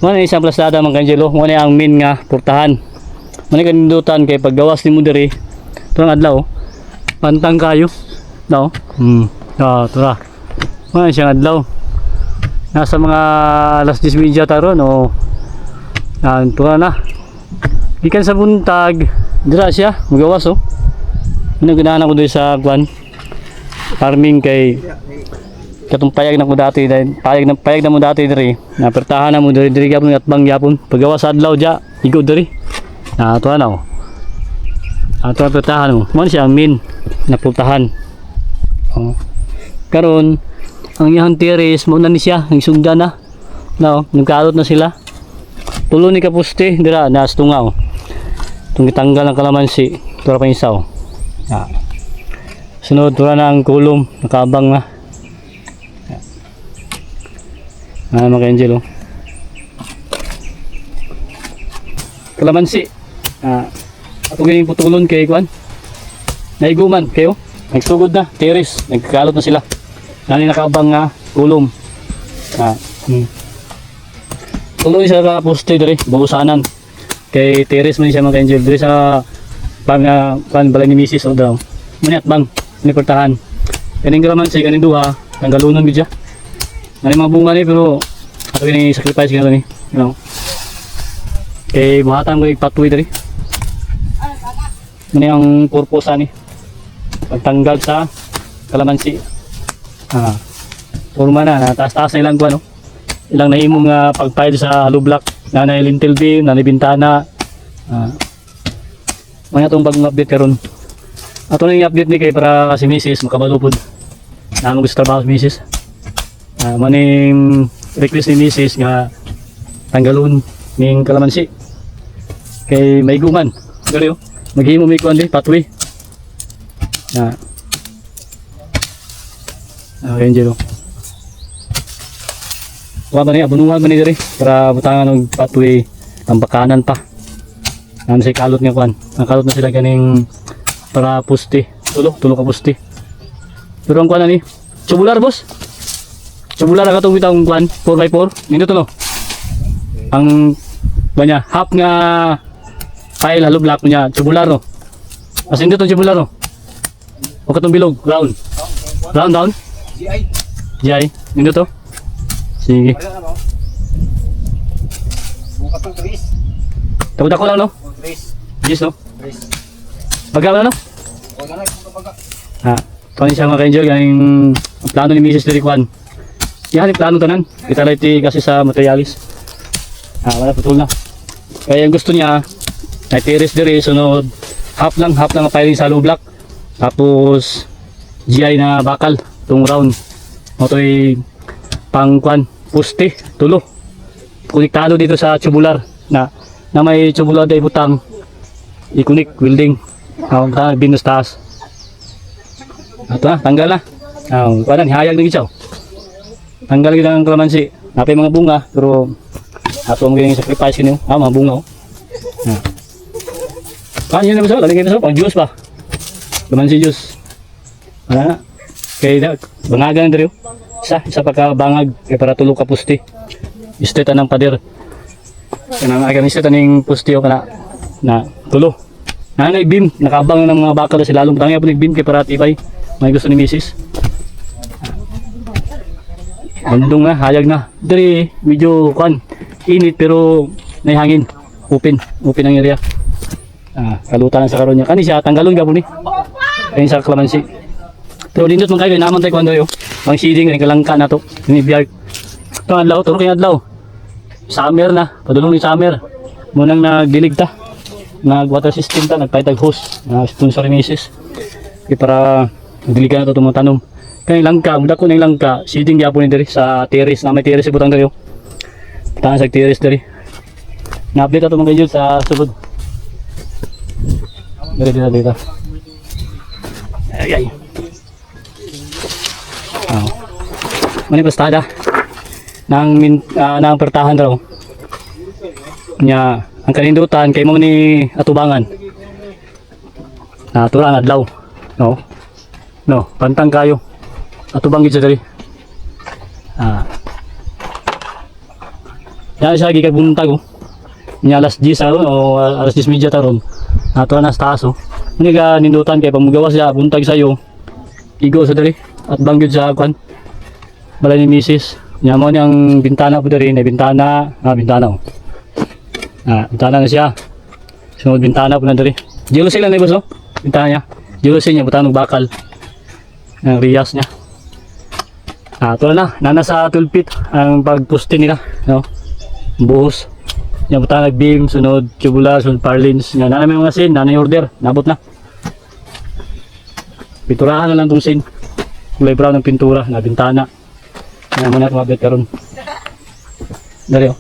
Muna isang plastada mga kanjelo, muna ang main nga portahan. Muna kanindutan kay paggawas ni mo diri. Turang adlaw, pantang kayo. No? Tura. Muna siyang adlaw. Nasa mga alas 10:30 taron o tura na. Ikan sa buntag, dira siya, magawas oh. Ano ganahan ko doon sa kwan farming kay katong payag na mo dati payag na mo dati diri na pertahan na mo diri gyapon at bang gyapon paggawa sa adlaw dia igod diri na tuwa na ato pertahan mo man siya ang main na pultahan karon ang iyang terrace mo na ni siya ang sugda na nagkaarot na sila tulo ni kapuste dira na astunga tung gitanggal ang kalamansi tura pa isaw sunod tura na ang kulom nakabang na mga angel kalamansi ato ganing putulon kay kwan naiguman kayo nagsugod na terrace nagkalot na sila nani nakabang nga kulom tuloy sa poste diri buusanan kay terrace man siya mga angel diri sa pang balay ni Mrs. o daw maniat bang nipertahan kaning kalamansi kaning duha tanggalunon gid siya nani mga bunga ni pero ato ni sacrifice gina ni kay buhatan ko ipatuloy diri mani ang purpose ani pagtanggal sa kalamansi forma na taas-taas na ilang kuan ilang nahimong pagpile sa hollow block na lintel beam na bintana mani atong pag-update karon ato na i-update ni kay para si Mrs. makabalupod na mo gusto trabaho si Mrs. Maning request ni Mrs. nga tanggalon ning kalamansi kay maiguman pero maghimo mi kuan di pathway angelo wa ba ni abunuhan man ni diri para butangan og pathway ang bakanan pa nami say kalot nga kuan ang kalot na sila ganing para puste tulo ka puste pero ang kuan ani tubular boss tubular ka itong bitang kuan 4x4 nindot no ang banya half nga pile hollow block niya tubular no as nindot ang tubular no o katong bilog round down GI nindot to sige tawag ako lang no yes no baga no ito siya mga ka-enjoy ganing plano ni Mrs. Lirikwan yan yung plano tanan kita lang kasi sa materialis wala putol na kaya ang gusto niya ay terrace diri sunod half lang ang piling sa low block tapos GI na bakal itong round ito ay pang kwan poste tulo konektado dito sa tubular na may tubular day butang i-connect welding binus taas ito na tanggal na padan hihayag na gitsaw tanggal kita ng kalamansi napay mga bunga pero ato ang ganyan sacrifice kinyo mga bunga kanyan na ba sa laling kayo sa pang juice pa kalamansi juice wala na kaya bangagan na rin isa pagkabangag kaya para tulog ka pusti isteta ng pader kanang agan isteta ng pusti o kana na tulo na beam nakabang ng mga bakal sila lalong tangya po beam kaya para tipay may gusto ni Mrs. Bandong na hayag na diri medyo kan init pero may hangin open ang area kalutan sa karon niya kani siya tanggalon gapon ni kani sa kalamansi pero dindot man kayo naman tayo kuando yo ang seeding ni kalangka na to ni biyag to adlaw turo kay adlaw summer na padulong ni summer munang nagdilig ta nag water system ta nagpaytag hose sponsor ni Mrs. kay para diligan na to mga tanom kay langka mudako ning langka seeding gyapon ni diri sa terrace na may terrace butang diri tanan sa terrace diri na-update ato mga idol sa sulod dito ay mani pastada nang pertahan raw nya ang kanindutan kay mo ni atubangan tulang adlaw no pantang kayo atubang gid sa diri Yan siya gikag buntag oh. Nya alas 10 aron o alas 10 media taron. Ato na sa taas oh. Muni ka nindutan kay pamugawas siya buntag sayo. Igo sa diri at banggid sa kwan. Balay ni Mrs. Nya mo niyang bintana po diri, na bintana, bintana oh. Bintana na siya. Sunod bintana po na diri. Jealousy lang na boss oh. Bintana niya. Jealousy niya butang bakal. Ang riyas niya. Ito na, nana sa 12 feet ang pagpuste nila, no? Buhos. Yan butang nag-beam, sunod tubular, sunod parlins. Yan, nana may mga sin, nana yung order, nabot na. Pinturahan na lang itong sin. Kulay brown ng pintura, na bintana. Yan muna tumabit karon. Dari oh.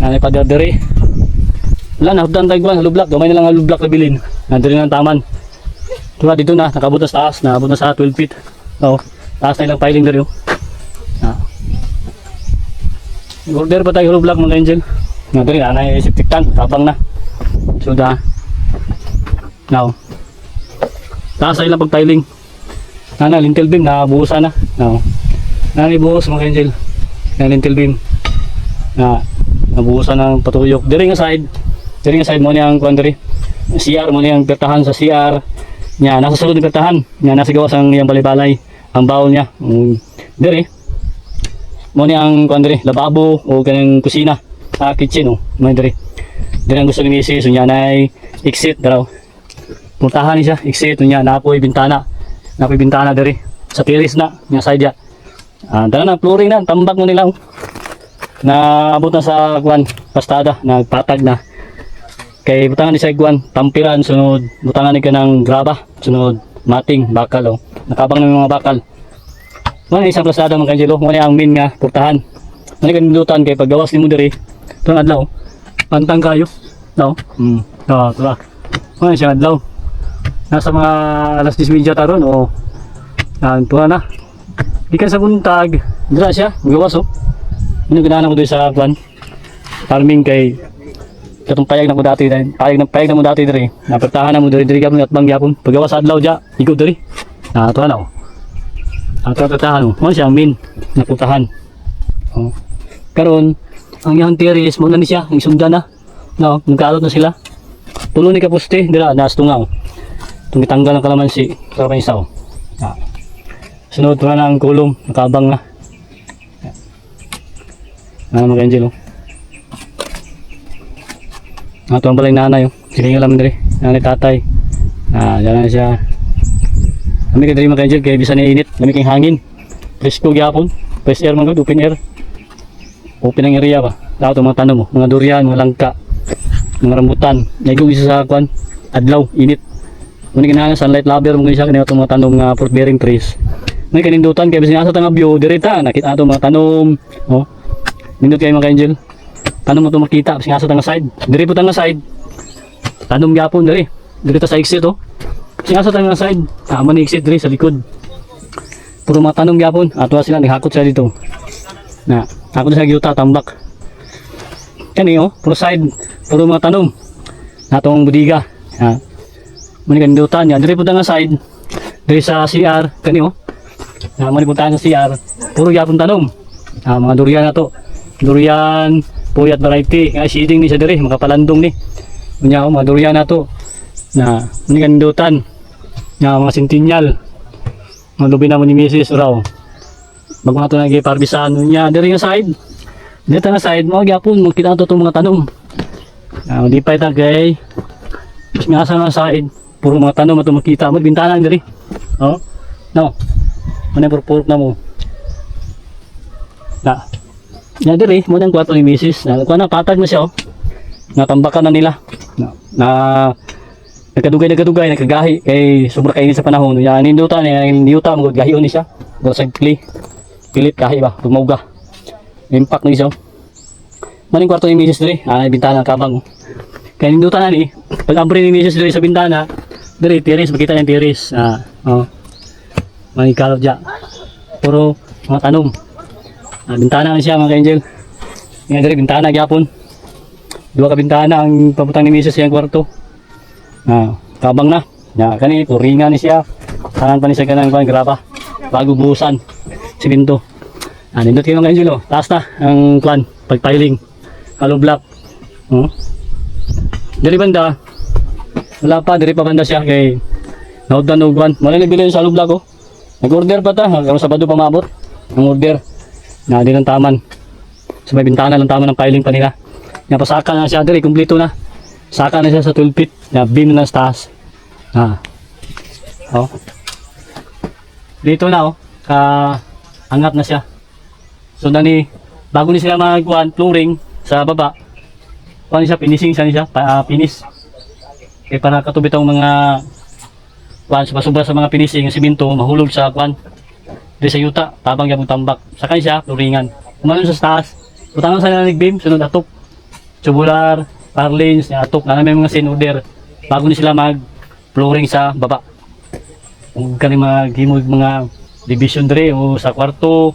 Nana pa dari. Wala na, hudang tagwan, halublak. Gamay na lang halublak na bilin. Nandari na ang taman. Tula dito na, nakabot na sa taas, nakabot na sa 12 feet. Oo. Taas na ilang piling dari oh. Order pa tayo hulog vlog mga angel. Nga dari na na septic tank, tabang na. Suda. Now. Taas na ilang pagpiling. Na lintel beam na buhusan na. Now. Na buhos mga angel. Na lintel beam. Na nabuhusan ng patuyok. Dari nga side. Dari nga side mo niyang kuan dari. CR mo niyang pertahan sa CR. Nya nasa sulod ng pertahan. Nya nasa gawas ang iyang balay-balay. Ang bawol niya dire mo ni ang kuan dire lababo o kanang kusina kitchen oh mo dire ang gusto ni Mrs. Unya nay exit daw puntahan ni siya exit unya napoy bintana dire sa terrace na nya side ya dala na flooring na tambak mo nila na abot na sa kuan pastada nagpatag na kay butangan ni sa kuan tampiran sunod butangan ni kanang graba sunod mating bakal oh. Nakabang ng mga bakal. Muna isang plasada mga kanjelo. Muna ang main nga portahan. Muna kandutan kay paggawas ni mo diri. Ito ang adlaw. Pantang kayo. No? Ito lang. Muna siya adlaw. Nasa mga alas 10 media taron o ito na. Ikan sa buntag. Dira siya. Magawas oh. Ano ganahan ko doon sa kwan. Farming kay katong payag na ko dati. Payag na mo dati diri. Napertahan na mo diri ka mo at bangyapon. Paggawas sa adlaw dya. Ikot diri. Ito na oh. Ito tatahan oh. Ano siya ang main na putahan. Oh. Karon ang iyang terrace mo na ni siya, ang sunda na. No, nagkaalot na sila. Tulo ni kaposte dira nas tungaw. Tumitanggal ang kalamansi para may isaw. Sunod pa na ang kulong, nakabang na. Mga angel oh. Ito ang balay nanay oh. Siningal namin diri. Nanay tatay. Diyan na siya. Kami ka dali mga angel kaya bisa niya init, kami kayong hangin. Presko gyapon, fresh air mga open air. Open ang area ba? Dapat mga tanong mo, mga durian, mga langka, mga rambutan. Naigo isa sa kwan, adlaw, init. Muna kinahangan sunlight lover mga isa kanina itong mga tanong nga fruit bearing trees. May kanindutan kaya bisa nasa tanga view, direta, nakita ito mga tanom. Oh. Nindot kayo mga angel. Tanom mo ito makita, bisa nasa tanga side. Diri po tanga side. Tanom gyapon diri. Direta sa exit oh. Siya sa tanga side, man exit diri sa likod. Puro mga tanong gyapon, ato sila naghakot sila dito. Na, ako sa giyuta tambak. Kani oh, puro side, puro mga tanong. Natong budiga. Muni kandutan yan, diri pud nga side. Diri sa CR, kani oh. Muni puntahan sa CR, puro gyapon tanong. Mga durian na to. Durian, puyat variety, nga seeding ni sa diri, makapalandong ni. Unya oh, mga durian na to. Na ni kandutan nga mga sentinel mga lubi na mo ni Mrs. raw bago na ito nag-iparbisan niya diri nga side dito nga side mo gyapon mo kita ito itong mga tanom di pa ita kay nga sa nga side puro mga tanom ito makita mo bintana diri oh no ano purpurok na mo na diri mo nang kwarto ni Mrs. na kuha na patag na siya oh natambakan na nila na nagkadugay nagkagahi kay sobra kainit sa panahon yan nindutan ninduyuta mo gahion ni siya do sa pilit kahi ba tumawga impact ni siya maning kwarto ni Mrs. diri bintana kabang kay nindutan na ni pag abri ni Mrs. diri sa bintana diri terrace makita yung terrace maning kalot dya puro mga tanom bintana na siya mga angel nga diri bintana gyapon dua ka bintana ang pabutang ni Mrs. yung kwarto kabang na kani puringan ni siya tanan pa ni siya kanang graba bago buhusan simento nindot kayo mga angel taas na ang plan pag-tiling. Hollow block. Diri banda, wala pa, diri pa banda siya kay naudan og kwan. Wala nabili sa hollow block ko. Nag-order pa ta, hanggang Sabado pa maabot. Ang order na di lang taman. Sa may bintana lang taman ng piling pa nila. Napasaka na siya diri, kumpleto na. Saka na siya sa 12 feet, na beam na sa taas. Oh. Dito na angat na siya. So nani bago ni sila magkuhan flooring sa baba. Kuan siya finishing siya finish. Kaya para katubit ang mga kuan sobra sa mga finishing ng semento mahulog sa kuan. Di sa yuta tabang gyapon tambak. Saka siya flooringan. Kumanon sa taas. Butangan sa nanig beam sunod atok. Tubular, parlins, atok na may mga sin-order bago ni sila mag flooring sa baba. Kung kani maghimog mga division dre o sa kwarto,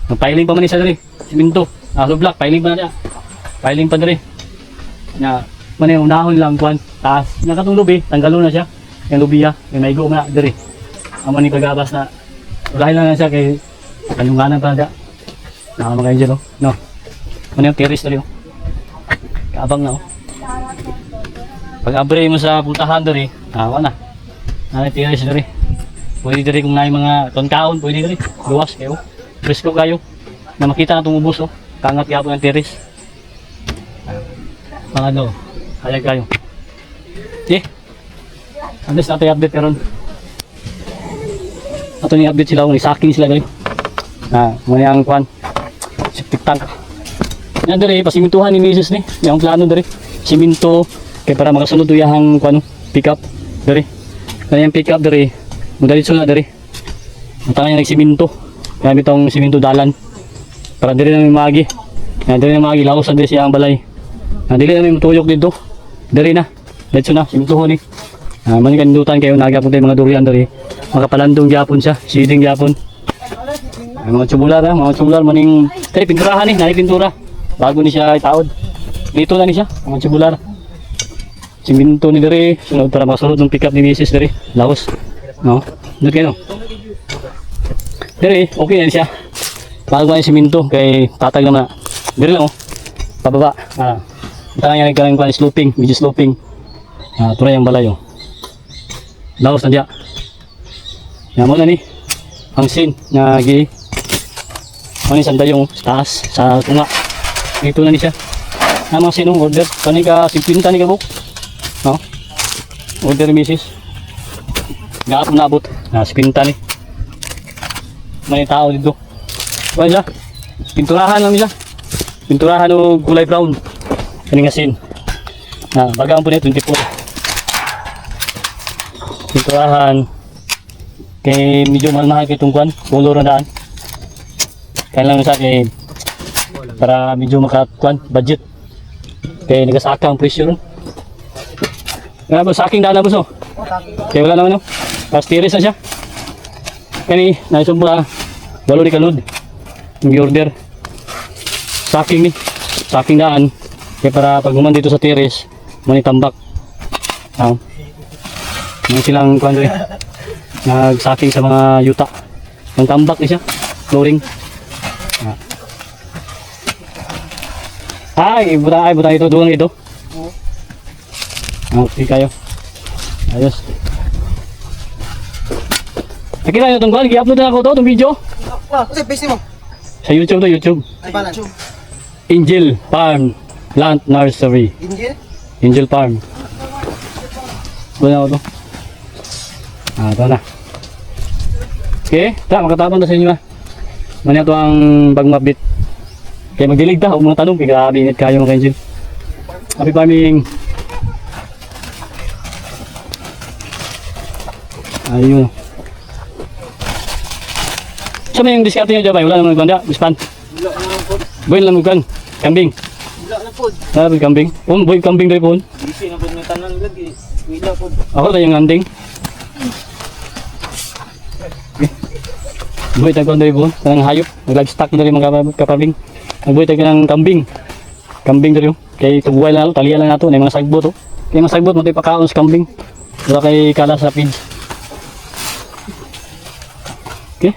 piling pa man isa dre, simento, hollow block, piling pa na niya. Piling pa dre. Nya, man yung unahon lang kuan, taas. Nya katong lubi, tanggalo na siya. Yung lubiya, yung maigo na dre. Amo ni pagabas na dahil lang na siya kay kalunganan pa na. Mga angel no. Man yung terrace dre. Kaabang na Pag abre mo sa pultahan dre, wala. Ano terrace dre. Pwede diri kung naay mga tonkaon, pwede diri. Luwas kayo. Presko kayo. Na makita na tumubos Kangat gyapon ang terrace. Mga hayag kayo. Andes nato i-update karon. Ato ni update sila kung isaking sila diri. Muna ang kwan. Septic tank. Yan diri pasimintuhan ni Mrs. ni. Yung plano diri. Siminto kay para makasunod uyahang kwan pick up diri. Kaya yung pick up diri Madalit na dari. Matanga niya nagsiminto. Kaya itong siminto dalan. Para dili na may magi. Kaya dili na magi. Laos na dili siya ang balay. Dili na may matuyok dito. Dari na. Let's na. Siminto ho ni. Manikandutan kayo. Nagapon tayo mga durian dari. Makapalandong gyapon siya. Siding gyapon. Mga tubular Mga tubular. Maning. Dari pinturahan ni. Nari pintura. Bago ni siya itaod. Dito na ni siya. Mga tubular. Siminto ni dari. Sunod para makasunod ng pick up ni Mrs. dari. Laos. No? Doon kayo. Dere, okay na siya. Bago ba yung siminto, kay tatag naman. Dere lang Pababa. Ito nga nagkaroon ko sloping, medyo sloping. Turay ang balay Laos na diya. Yan mo na ni. Ang sin na gi. Ano ni sanda yung taas sa tunga. Dito na ni siya. Mga sinong order. Kani ka, simpinta ni ka buk. No? Order misis. Gapon nabot. Spinta ni. May tao dito. Ano siya? Pinturahan lang siya. Pinturahan o kulay brown. Kaning asin. Bagang po niya 24. Pinturahan. Kay medyo mahal kay tungkuan. Color na daan. Kaya lang sa kay para medyo makakuan budget. Kay nagasaka ang presyo ron. Kaya ba sa aking daan na buso? Kaya wala naman Pastiris na siya. Kani, naisumpa 8 di kalod. Yung order. Saking ni. Saking daan. Kaya para pag human dito sa terrace, manitambak. Mga silang kuhan rin. Nagsaking sa mga yuta. Ang tambak ni siya. Flooring. Buta ito. Duwang ito. Okay kayo. Ayos. Nakita nyo itong kuhan, i-upload na ako itong video. Kasi base mo. Sa YouTube to, YouTube. Angel Farm Plant Nursery. Angel Farm. Buwan ako ito. Ito na. Okay, makatapon na sa inyo Manya ito ang bagmabit. Kaya magdilig ta, huwag mong tanong, kaya grabe init kayo mga Angel. Happy farming. Ayun. Sa may yung diskarte nyo dyan ba? Wala naman maganda? Bispan? Wala naman po. Boy lang magkan? Kambing? Wala na po. Wala na kambing? Boy kambing doon po? Bisi na po may tanan lagi. Wala po. Ako na yung anding. Boy tayo doon po? Tanang hayop. Nag-livestock na rin mga kapabing. Nagboy tayo ng kambing. Kambing doon. Kaya tubuhay lang, talian lang nato. Na mga sagbot. Kaya mga sagbot, matay pakaon sa kambing. Wala kay kala sa feed. Okay?